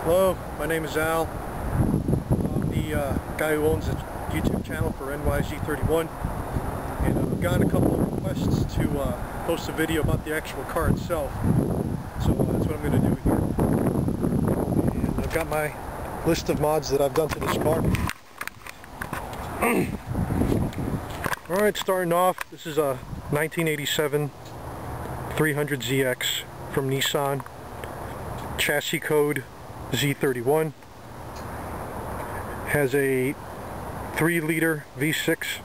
Hello, my name is Al. I'm the guy who owns a YouTube channel for Z31, and I've gotten a couple of requests to post a video about the actual car itself, so that's what I'm going to do here. And I've got my list of mods that I've done to this car. Alright, starting off, this is a 1987 300ZX from Nissan, chassis code Z31, has a 3-liter V6,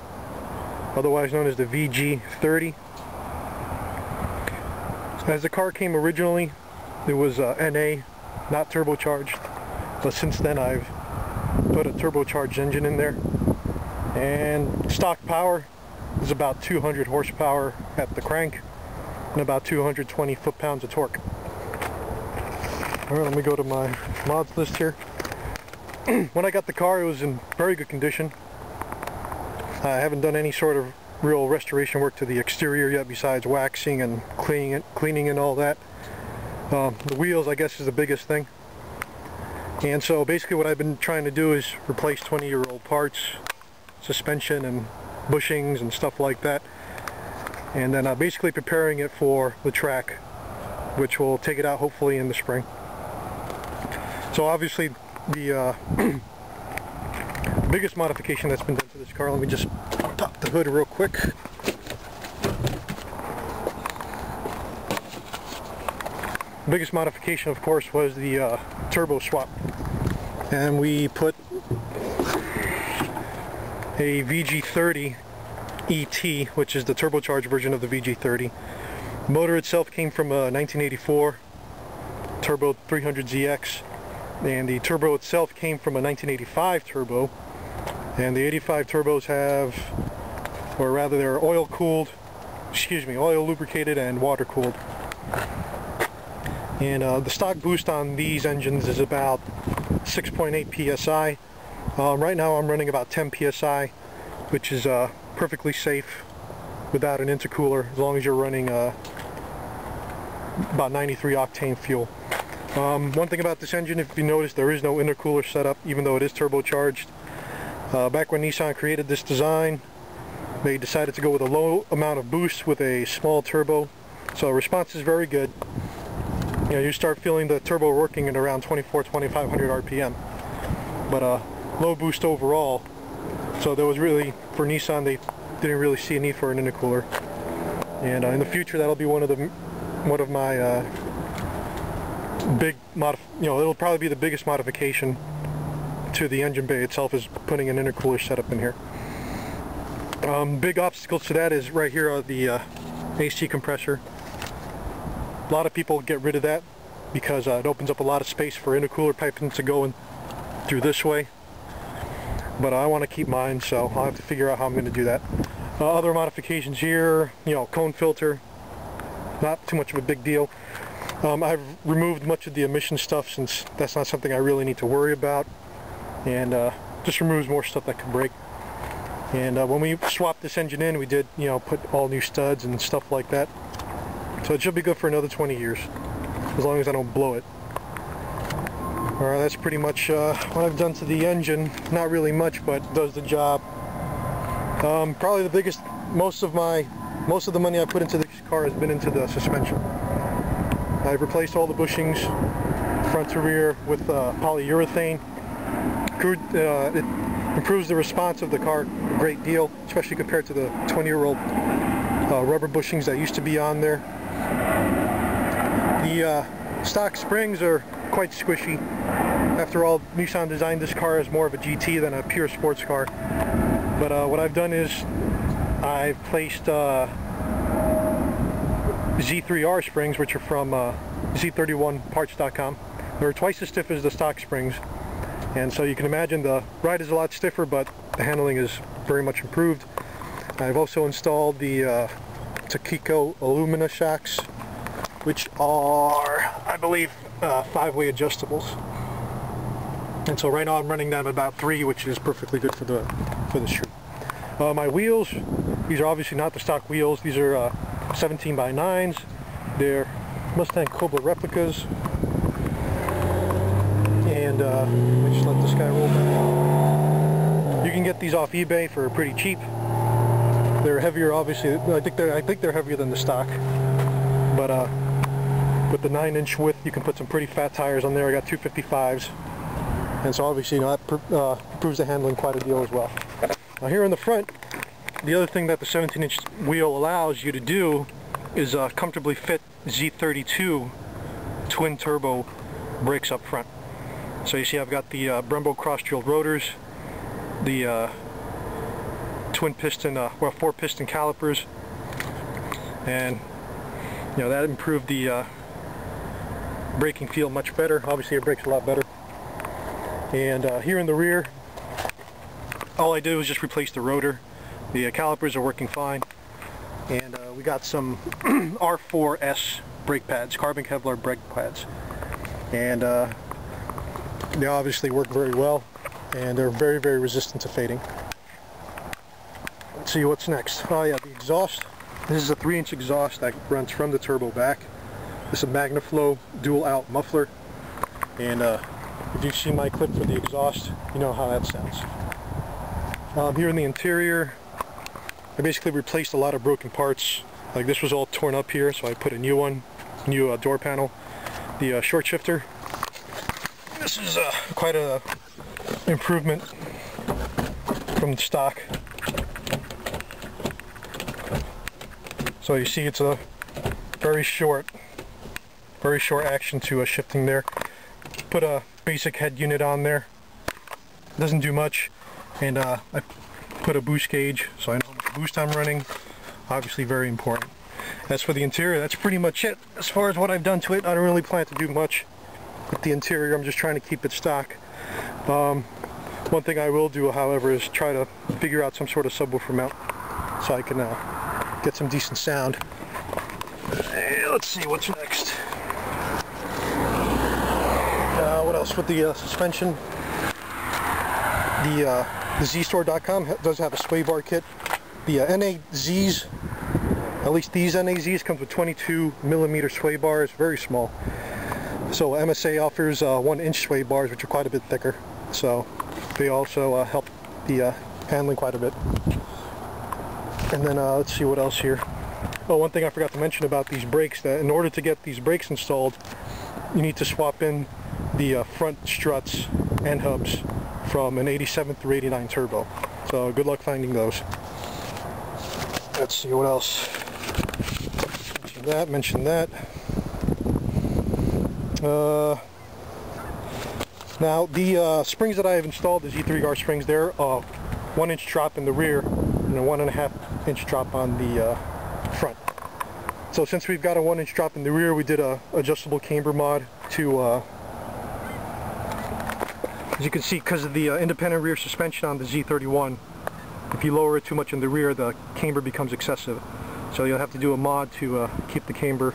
otherwise known as the VG30. As the car came originally, it was NA, not turbocharged, but since then I've put a turbocharged engine in there, and stock power is about 200 horsepower at the crank and about 220 foot-pounds of torque. Alright, let me go to my mods list here. When I got the car, it was in very good condition. I haven't done any sort of real restoration work to the exterior yet besides waxing and cleaning and all that. The wheels, I guess, is the biggest thing. And so basically what I've been trying to do is replace 20-year-old parts, suspension and bushings and stuff like that. And then basically preparing it for the track, which will take it out hopefully in the spring. So obviously the biggest modification that's been done to this car, let me just pop the hood real quick. The biggest modification, of course, was the turbo swap. And we put a VG30 ET, which is the turbocharged version of the VG30. The motor itself came from a 1984 turbo 300ZX. And the turbo itself came from a 1985 turbo, and the 85 turbos have, or rather they're oil lubricated and water cooled. And the stock boost on these engines is about 6.8 psi. Right now I'm running about 10 psi, which is perfectly safe without an intercooler as long as you're running about 93 octane fuel. One thing about this engine, if you notice, there is no intercooler setup, even though it is turbocharged. Back when Nissan created this design, they decided to go with a low amount of boost with a small turbo, so response is very good. You know, you start feeling the turbo working at around 2,500 RPM, but low boost overall. So there was really, for Nissan, they didn't really see a need for an intercooler. And in the future, that'll be one of my it'll probably be the biggest modification to the engine bay itself, is putting an intercooler setup in here. Big obstacles to that is right here the AC compressor. A lot of people get rid of that because it opens up a lot of space for intercooler piping to go in through this way. But I want to keep mine, so I'll have to figure out how I'm going to do that. Other modifications here, cone filter, not too much of a big deal. I've removed much of the emission stuff since that's not something I really need to worry about, and just removes more stuff that could break. And when we swapped this engine in, we did put all new studs and stuff like that, so it should be good for another 20 years as long as I don't blow it. Alright, that's pretty much what I've done to the engine. Not really much, but does the job. Probably the biggest, most of the money I put into this car has been into the suspension. I've replaced all the bushings, front to rear, with polyurethane. It improves the response of the car a great deal, especially compared to the 20-year-old rubber bushings that used to be on there. The stock springs are quite squishy. After all, Nissan designed this car as more of a GT than a pure sports car. But what I've done is I've placed Z3R springs, which are from Z31parts.com. They're twice as stiff as the stock springs, and so you can imagine the ride is a lot stiffer, but the handling is very much improved. I've also installed the Takiko Alumina shocks, which are, I believe, 5-way adjustables. And so right now I'm running them about 3, which is perfectly good for the street. My wheels, these are obviously not the stock wheels. These are 17x9s. They're Mustang Cobra replicas. And let me just let this guy roll back. You can get these off eBay for pretty cheap. They're heavier, obviously. I think they're heavier than the stock. But with the 9-inch width, you can put some pretty fat tires on there. I got 255s, and so obviously, you know, that improves the handling quite a deal as well. Now here in the front, the other thing that the 17-inch wheel allows you to do is comfortably fit Z32 twin turbo brakes up front. So you see I've got the Brembo cross-drilled rotors, the twin piston, well, 4-piston calipers, and you know, that improved the braking feel much better. Obviously it brakes a lot better. And here in the rear, all I did was just replace the rotor. The calipers are working fine, and we got some R4S brake pads, carbon Kevlar brake pads, and they obviously work very well, and they're very, very resistant to fading. Let's see what's next. Oh yeah, the exhaust. This is a 3-inch exhaust that runs from the turbo back. This is a MagnaFlow dual out muffler, and if you see my clip for the exhaust, you know how that sounds. Here in the interior, I basically replaced a lot of broken parts. Like this was all torn up here, so I put a new one, new door panel. The short shifter. This is quite a improvement from the stock. So you see it's a very short action to shifting there. Put a basic head unit on there. Doesn't do much, and I put a boost gauge so I know how much boost I'm running. Obviously very important. As for the interior, that's pretty much it. As far as what I've done to it, I don't really plan to do much with the interior. I'm just trying to keep it stock. One thing I will do, however, is try to figure out some sort of subwoofer mount so I can get some decent sound. Let's see what's next. What else with the suspension? The ZStore.com does have a sway bar kit. The NAZs, at least these NAZs, comes with 22mm sway bars, very small. So MSA offers 1-inch sway bars, which are quite a bit thicker. So they also help the handling quite a bit. And then let's see what else here. Oh, one thing I forgot to mention about these brakes, that in order to get these brakes installed, you need to swap in the front struts and hubs from an 87 through 89 turbo. So good luck finding those. Let's see what else. Mention that. Now the springs that I have installed, the Z3R springs, they're 1-inch drop in the rear and a 1.5-inch drop on the front. So since we've got a 1-inch drop in the rear, we did a adjustable camber mod to as you can see, because of the independent rear suspension on the Z31, if you lower it too much in the rear, the camber becomes excessive. So you'll have to do a mod to keep the camber,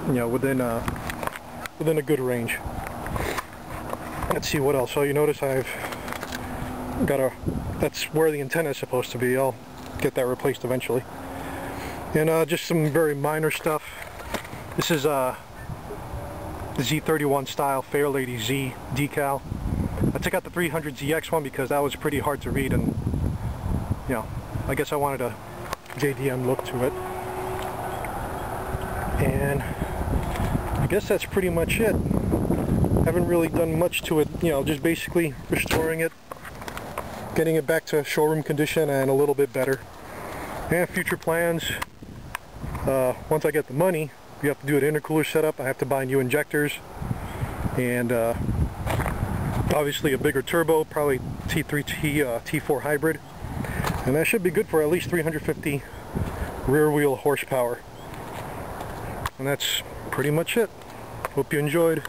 you know, within a good range. Let's see what else. So you notice I've got that's where the antenna is supposed to be. I'll get that replaced eventually. And just some very minor stuff. This is the Z31 style Fairlady Z decal. I took out the 300ZX one because that was pretty hard to read, and you know, I guess I wanted a JDM look to it. And I guess that's pretty much it. Haven't really done much to it, you know, just basically restoring it, getting it back to showroom condition and a little bit better. And future plans, once I get the money, we have to do an intercooler setup. I have to buy new injectors, and obviously a bigger turbo, probably T3 T4 hybrid, and that should be good for at least 350 rear wheel horsepower. And that's pretty much it. Hope you enjoyed.